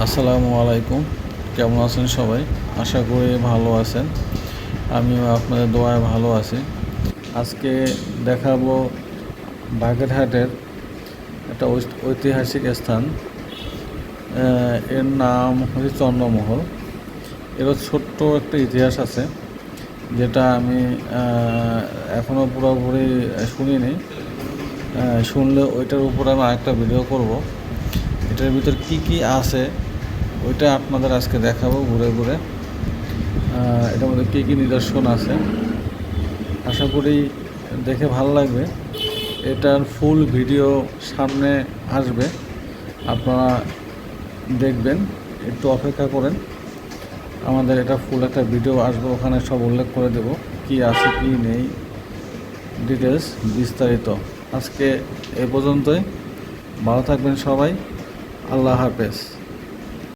আসসালামু আলাইকুম। কেমন আছেন সবাই? আশা করি ভালো আছেন। আমিও আপনাদের দোয়ায় ভালো আছি। আজকে দেখাবো বাগেরহাটের একটা ঐতিহাসিক স্থান। এর নাম হচ্ছে চন্দ্রমহল। এরও ছোট্ট একটা ইতিহাস আছে, যেটা আমি এখনও পুরোপুরি শুনিনি। শুনলে ওইটার উপরে আমি আরেকটা ভিডিও করব। এটার ভিতর কি কি আছে ওইটা আপনাদের আজকে দেখাবো ঘুরে ঘুরে। এটার মধ্যে কী কী নিদর্শন আছে আশা করি দেখে ভালো লাগবে। এটার ফুল ভিডিও সামনে আসবে, আপনারা দেখবেন। একটু অপেক্ষা করেন, আমাদের এটা ফুল একটা ভিডিও আসবে, ওখানে সব উল্লেখ করে দেব কি আছে কি নেই, ডিটেলস বিস্তারিত। আজকে এ পর্যন্তই। ভালো থাকবেন সবাই। আল্লাহ হাফেজ।